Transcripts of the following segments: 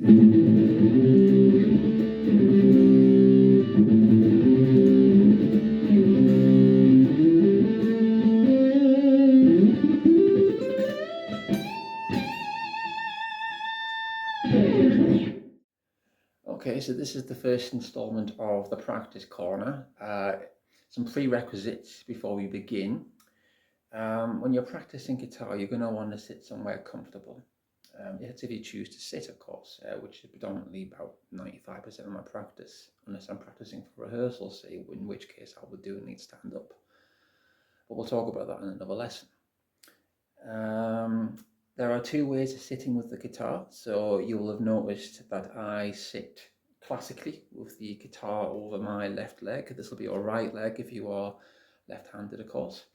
Okay, so this is the first installment of the practice corner. Some prerequisites before we begin. When you're practicing guitar, you're going to want to sit somewhere comfortable. It's if you choose to sit, of course, which is predominantly about 95% of my practice, unless I'm practicing for rehearsal, say, in which case I would do need stand up. But we'll talk about that in another lesson. There are two ways of sitting with the guitar. So you will have noticed that I sit classically with the guitar over my left leg. This will be your right leg if you are left-handed, of course.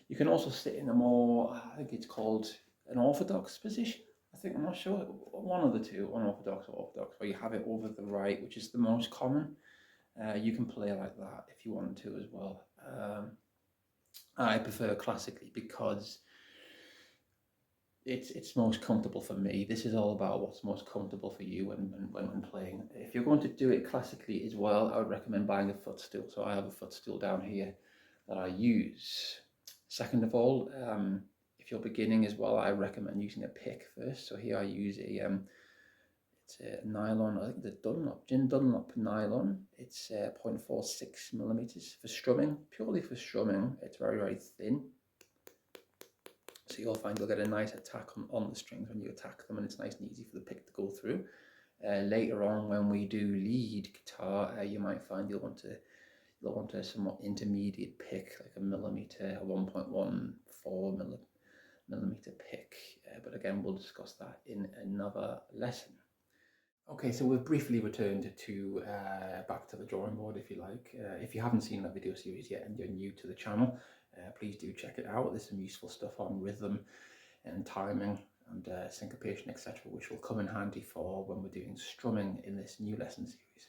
You can also sit in a more, I think it's called an orthodox position. I'm not sure, one of the two, unorthodox or orthodox, where you have it over the right, which is the most common. You can play like that if you want to as well. I prefer classically because it's most comfortable for me. This is all about what's most comfortable for you when playing. If you're going to do it classically as well, I would recommend buying a footstool. So I have a footstool down here that I use. Second of all, if you're beginning as well, I recommend using a pick first. So here I use it's a nylon, I think the Gin Dunlop nylon. It's 0.46 millimeters for strumming, purely for strumming. It's very, very thin. So you'll find you'll get a nice attack on the strings when you attack them, and it's nice and easy for the pick to go through. Later on, when we do lead guitar, you might find you'll want a somewhat intermediate pick, like a millimeter, a 1.14 millimeter pick. But again, we'll discuss that in another lesson. Okay, so we've briefly returned to back to the drawing board, if you like. If you haven't seen that video series yet and you're new to the channel, please do check it out. There's some useful stuff on rhythm and timing and syncopation, etc., which will come in handy for when we're doing strumming in this new lesson series.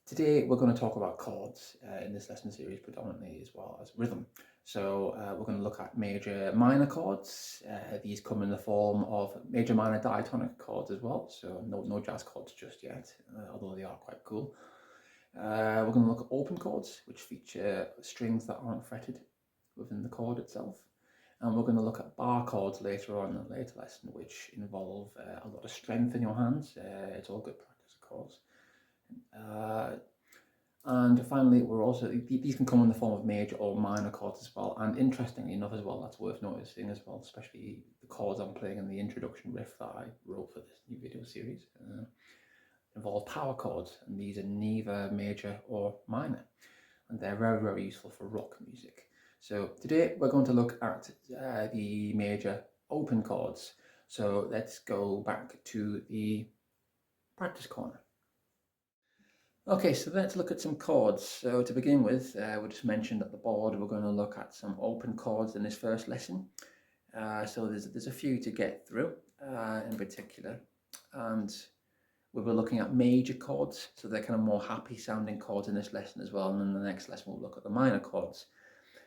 Today we're going to talk about chords in this lesson series predominantly, as well as rhythm. So we're going to look at major minor chords. These come in the form of major minor diatonic chords as well, so no jazz chords just yet, although they are quite cool. We're going to look at open chords, which feature strings that aren't fretted within the chord itself. And we're going to look at bar chords later on in a later lesson, which involve a lot of strength in your hands. It's all good practice, of course. And finally, these can come in the form of major or minor chords as well. And interestingly enough as well, that's worth noticing as well, especially the chords I'm playing in the introduction riff that I wrote for this new video series, involve power chords, and these are neither major or minor. And they're very, very useful for rock music. So today we're going to look at the major open chords. So let's go back to the practice corner. Okay, so let's look at some chords. So to begin with, we just mentioned at the board we're going to look at some open chords in this first lesson. So there's a few to get through in particular, and we'll be looking at major chords, so they're kind of more happy sounding chords in this lesson as well, and in the next lesson we'll look at the minor chords.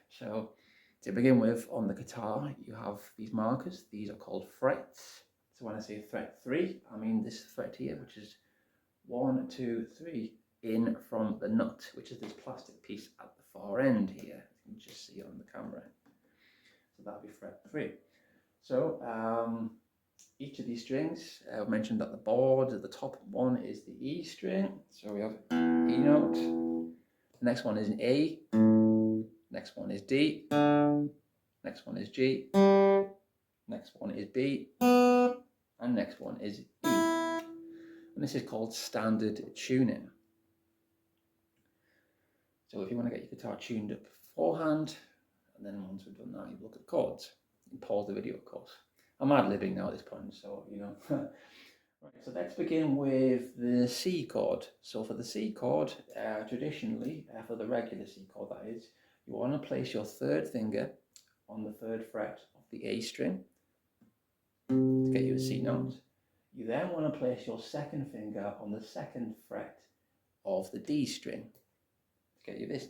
So to begin with, on the guitar you have these markers. These are called frets. So when I say fret 3, I mean this fret here, which is 1, 2, 3 in from the nut, which is this plastic piece at the far end here. You can just see it on the camera. So that'll be fret 3. So each of these strings, I've mentioned at the board, the top one is the E string. So we have E note. The next one is an A. Next one is D. Next one is G. Next one is B. And next one is E. And this is called standard tuning. So if you want to get your guitar tuned up beforehand, and then once we've done that, you look at chords. You pause the video, of course. I'm ad-libbing now at this point, so you know. Right, so let's begin with the C chord. So for the C chord, traditionally, for the regular C chord that is, you want to place your third finger on the 3rd fret of the A string to get you a C note. You then want to place your 2nd finger on the 2nd fret of the D string to get you this.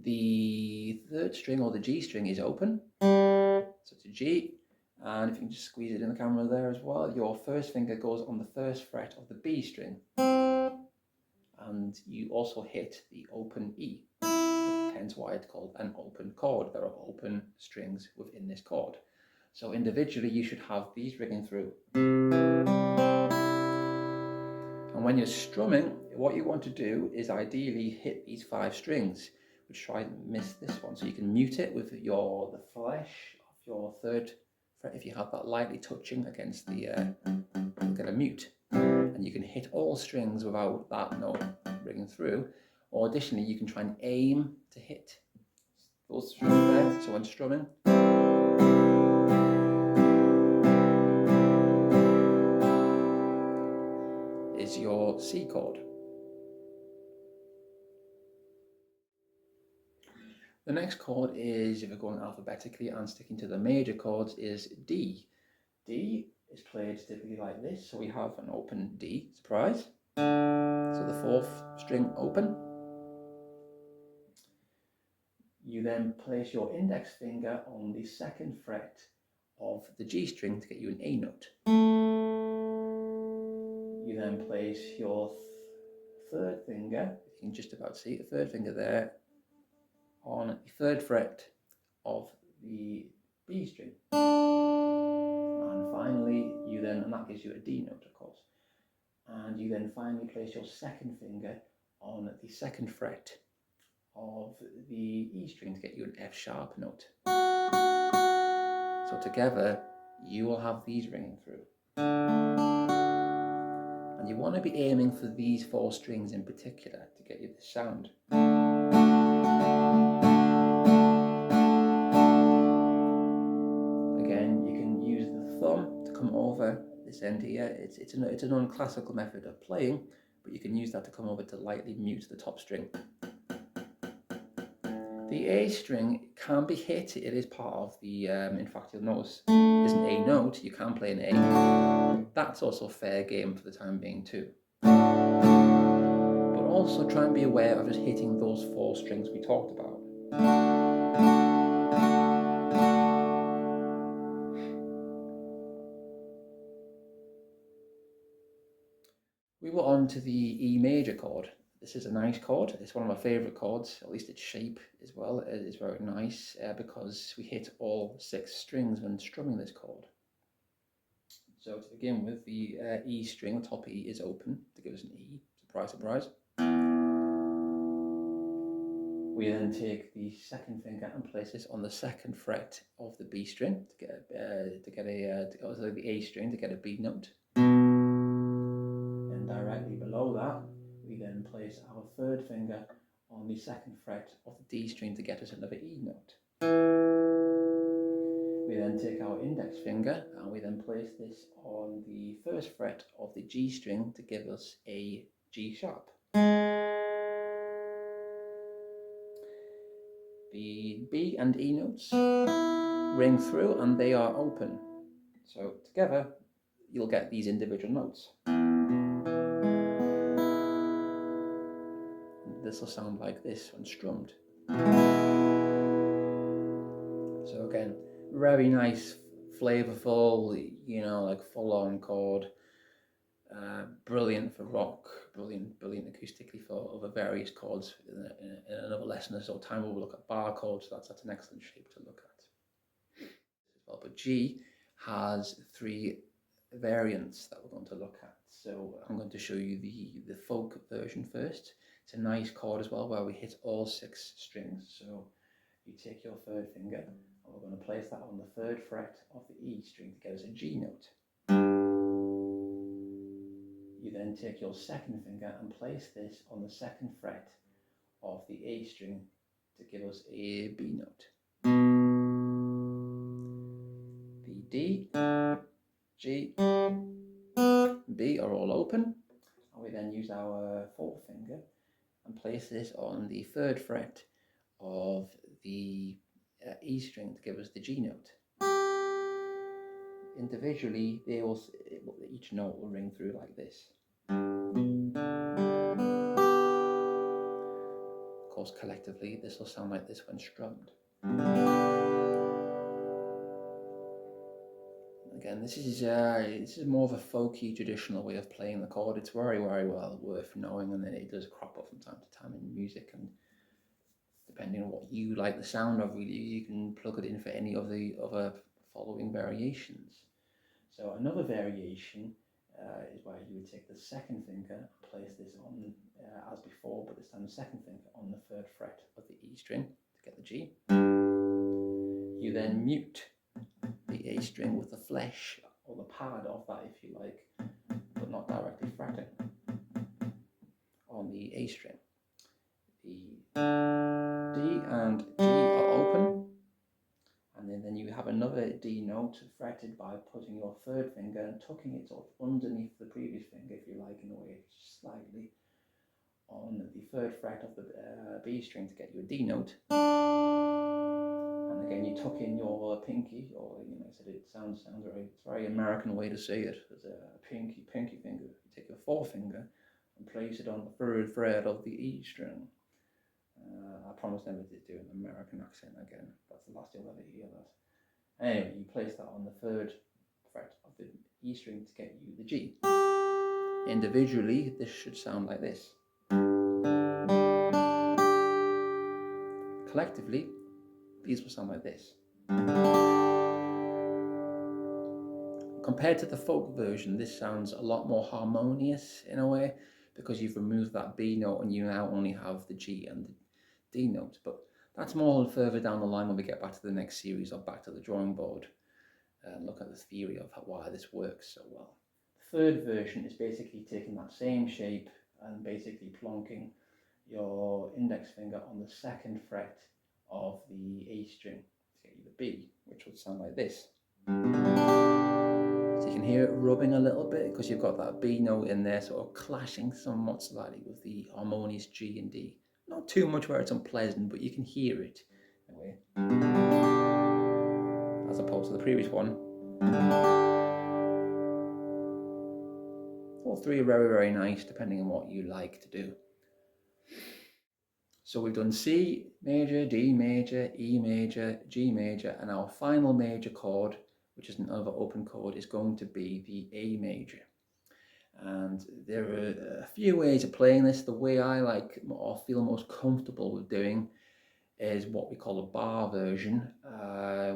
The 3rd string, or the G string, is open, so it's a G, And if you can just squeeze it in the camera there as well, your first finger goes on the first fret of the B string. And you also hit the open E, hence why it's called an open chord. There are open strings within this chord. So individually you should have these ringing through. And when you're strumming, what you want to do is ideally hit these 5 strings, which try and miss this one. So you can mute it with the flesh of your 3rd fret. If you have that lightly touching against the, you'll get a mute. And you can hit all strings without that note ringing through. Or additionally, you can try and aim to hit those strings there. So when strumming, is your C chord. The next chord is, if we're going alphabetically and sticking to the major chords, is D. D is played typically like this. So we have an open D, surprise. So the 4th string open. You then place your index finger on the 2nd fret of the G string to get you an A note. You then place your 3rd finger, you can just about see the 3rd finger there, on the 3rd fret of the B string. And finally, and that gives you a D note, of course. And you then finally place your 2nd finger on the 2nd fret of the E string to get you an F sharp note. So together, you will have these ringing through. And you want to be aiming for these 4 strings in particular to get you this sound. Again, you can use the thumb to come over this end here. It's a non-classical method of playing, but you can use that to come over to lightly mute the top string. The A string can be hit. It is part of the, in fact, you'll notice there's an A note. You can play an A. That's also fair game for the time being too. But also try and be aware of just hitting those 4 strings we talked about. We were on to the E major chord. This is a nice chord. It's one of my favourite chords, at least its shape as well. It is very nice because we hit all 6 strings when strumming this chord. So to begin with, the E string, the top E, is open to give us an E. Surprise, surprise. We then take the 2nd finger and place this on the 2nd fret of the B string to get the A string to get a B note. And directly below that, we then place our 3rd finger on the 2nd fret of the D string to get us another E note. We then take our index finger and we then place this on the 1st fret of the G string to give us a G sharp. The B and E notes ring through and they are open. So together you'll get these individual notes. This will sound like this when strummed. So again, very nice, flavourful, you know, like full-on chord. Brilliant for rock, brilliant acoustically for other various chords. In another lesson or time we'll look at barre chords. That's an excellent shape to look at. Well, but G has 3 variants that we're going to look at. So I'm going to show you the folk version first. It's a nice chord as well where we hit all 6 strings. So you take your 3rd finger and we're going to place that on the 3rd fret of the E string to get us a G note. You then take your 2nd finger and place this on the 2nd fret of the A string to give us a B note. The D, G, B are all open, and we then use our 4th finger and place this on the 3rd fret of the E string to give us the G note. Individually, each note will ring through like this. Of course, collectively, this will sound like this when strummed. again, this is more of a folky, traditional way of playing the chord. It's very, very well worth knowing, and then it does crop up from time to time in music, and depending on what you like the sound of, really, you can plug it in for any of the other following variations. So another variation is where you would take the second finger and place this on, as before, but this time the second finger on the third fret of the E string to get the G. You then mute the A string with the flesh or the pad of that, if you like, but not directly fretting on the A string. The D and G are open, and then you have another D note fretted by putting your third finger and tucking it sort of underneath the previous finger, if you like, in a way, slightly on the third fret of the B string to get you a D note. And again, you tuck in your pinky, or I said it sounds very, it's a very American way to say it, as a pinky finger. You take your forefinger and place it on the third fret of the E string. I promise never to do an American accent again. That's the last you'll ever hear that. Anyway, you place that on the third fret of the E string to get you the G. Individually, this should sound like this. Collectively, these will sound like this. Compared to the folk version, this sounds a lot more harmonious in a way, because you've removed that B note and you now only have the G and the D note. But that's more further down the line when we get back to the next series or back to the drawing board and look at the theory of why this works so well. The third version is basically taking that same shape and basically plonking your index finger on the second fret of the A string to get you the B, which would sound like this. So you can hear it rubbing a little bit because you've got that B note in there sort of clashing somewhat slightly with the harmonious G and D. Not too much where it's unpleasant, but you can hear it anyway, as opposed to the previous one. All three are very, very nice depending on what you like to do. So we've done C major, D major, E major, G major, and our final major chord, which is another open chord, is going to be the A major. And there are a few ways of playing this. The way I like or feel most comfortable with doing is what we call a barre version,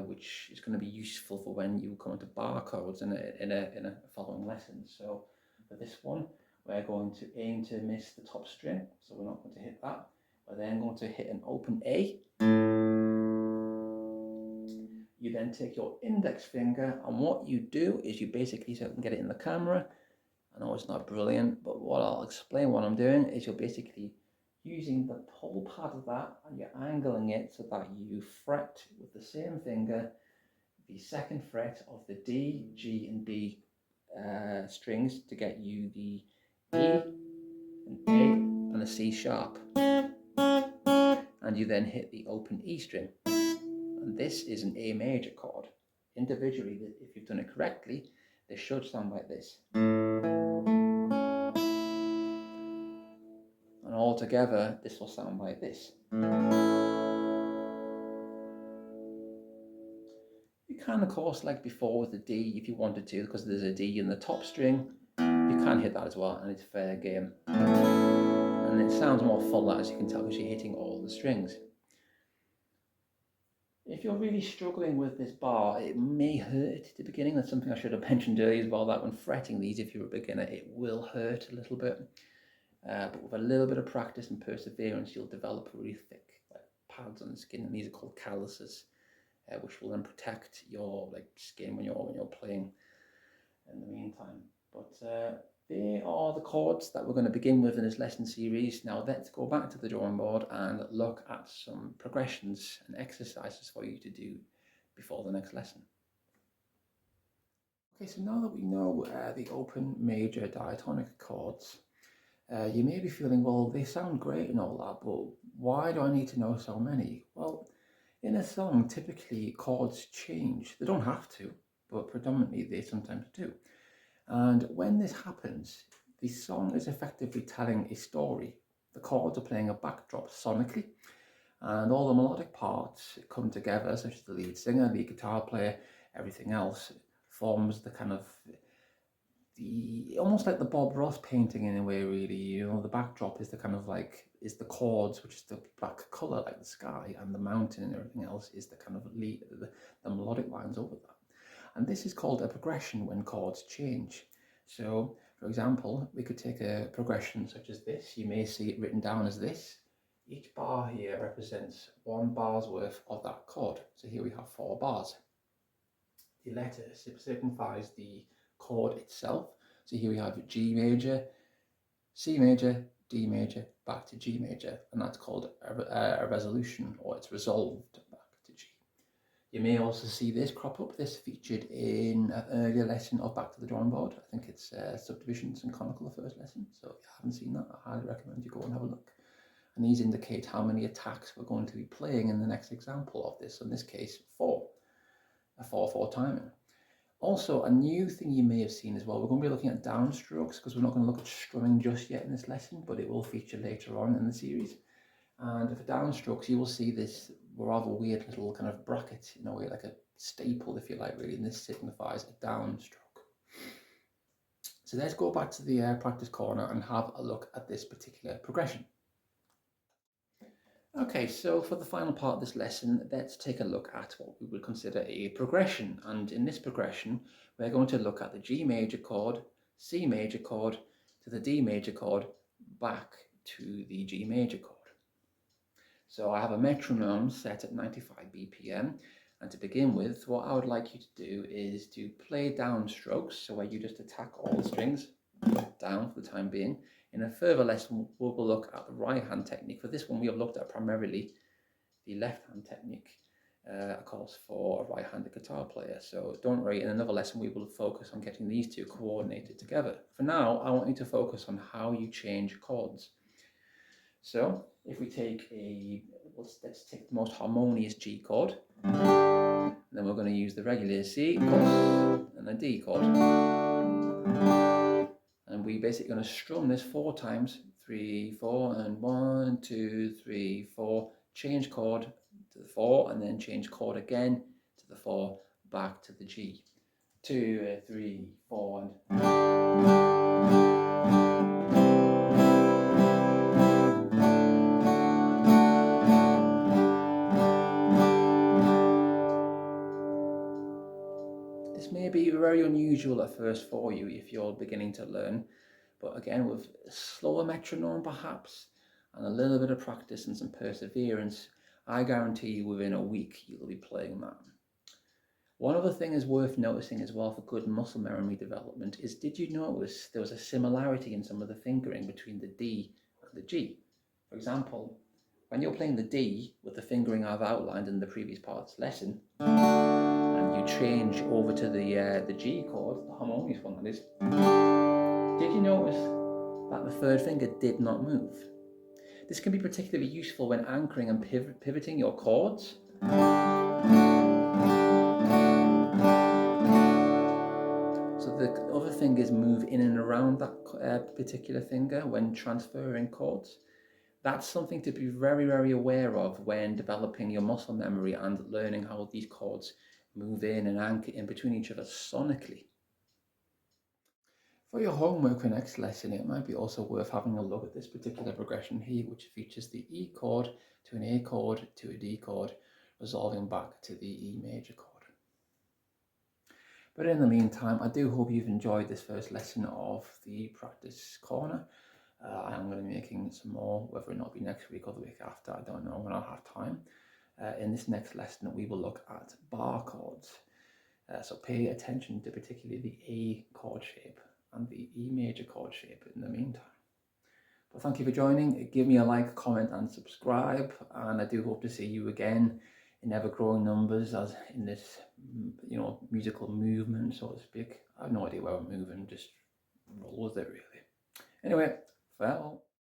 which is going to be useful for when you come into barre chords in a following lesson. So for this one, we're going to aim to miss the top string, so we're not going to hit that. We're then going to hit an open A. You then take your index finger, and what you do is you basically, so I can get it in the camera, I know it's not brilliant, but what I'll explain what I'm doing is you're basically using the whole part of that and you're angling it so that you fret with the same finger the second fret of the D, G and B strings to get you the E, an A and a C sharp. And you then hit the open E string. And this is an A major chord. Individually, if you've done it correctly, this should sound like this. And all together, this will sound like this. You can, of course, like before with the D, if you wanted to, because there's a D in the top string, you can hit that as well, and it's fair game. And it sounds more full, as you can tell, because you're hitting all the strings. If you're really struggling with this bar, it may hurt at the beginning. That's something I should have mentioned earlier as well, that when fretting these, if you're a beginner, it will hurt a little bit. But with a little bit of practice and perseverance, you'll develop really thick pads on the skin, and these are called calluses, which will then protect your skin when you're playing in the meantime. But they are the chords that we're going to begin with in this lesson series. Now let's go back to the drawing board and look at some progressions and exercises for you to do before the next lesson. Okay, so now that we know the open major diatonic chords, you may be feeling, well, they sound great and all that, but why do I need to know so many? Well, in a song, typically chords change. They don't have to, but predominantly they sometimes do. And when this happens, the song is effectively telling a story. The chords are playing a backdrop sonically, and all the melodic parts come together, such as the lead singer, the guitar player, everything else, forms the kind of almost like the Bob Ross painting in a way, really. You know, the backdrop is the kind of like is the chords, which is the black color like the sky, and the mountain and everything else is the kind of the melodic lines over that. And this is called a progression when chords change. So, for example, we could take a progression such as this. You may see it written down as this. Each bar here represents 1 bar's worth of that chord. So here we have 4 bars. The letter signifies the chord itself. So here we have G major, C major, D major, back to G major, and that's called a resolution, or it's resolved back to G. You may also see this crop up. This featured in an earlier lesson of Back to the Drawing Board. I think it's Subdivisions and Chronicle, the first lesson. So if you haven't seen that, I highly recommend you go and have a look. And these indicate how many attacks we're going to be playing in the next example of this. So in this case, 4. A 4/4 timing. Also, a new thing you may have seen as well, we're going to be looking at downstrokes because we're not going to look at strumming just yet in this lesson, but it will feature later on in the series. And for downstrokes, you will see this rather weird little kind of bracket, in a way, like a staple, if you like, really, and this signifies a downstroke. So let's go back to the practice corner and have a look at this particular progression. Okay, so for the final part of this lesson, let's take a look at what we would consider a progression. And in this progression, we're going to look at the G major chord, C major chord, to the D major chord, back to the G major chord. So I have a metronome set at 95 BPM. And to begin with, what I would like you to do is to play downstrokes, so where you just attack all the strings down for the time being. In a further lesson, we'll look at the right hand technique. For this one, we have looked at primarily the left hand technique, of course, for a right-handed guitar player. So don't worry, in another lesson, we will focus on getting these two coordinated together. For now, I want you to focus on how you change chords. So if we take let's take the most harmonious G chord, then we're going to use the regular C, of course, and the D chord. And we're basically going to strum this 4 times, 3, 4, and 1, 2, 3, 4, change chord to the 4, and then change chord again to the 4, back to the G. 2, 3, 4, and... This may be very unusual at first for you if you're beginning to learn, but again, with a slower metronome perhaps, and a little bit of practice and some perseverance, I guarantee you within a week you'll be playing that. One other thing is worth noticing as well for good muscle memory development is, did you notice there was a similarity in some of the fingering between the D and the G? For example, when you're playing the D with the fingering I've outlined in the previous part of this lesson, and you change over to the G chord, the harmonious one that is, did you notice that the third finger did not move? This can be particularly useful when anchoring and pivoting your chords. So the other fingers move in and around that particular finger when transferring chords. That's something to be very, very aware of when developing your muscle memory and learning how these chords move in and anchor in between each other sonically. For your homework for next lesson, it might be also worth having a look at this particular progression here, which features the E chord to an A chord to a D chord, resolving back to the E major chord. But in the meantime, I do hope you've enjoyed this first lesson of the practice corner. I am going to be making some more, whether or not be next week or the week after, I don't know when I'll have time. In this next lesson, we will look at bar chords. So pay attention to particularly the A chord shape and the E major chord shape in the meantime. But thank you for joining. Give me a like, comment and subscribe, and I do hope to see you again in ever-growing numbers as in this, musical movement, so to speak. I have no idea where I'm moving, just roll with it really. Anyway, farewell.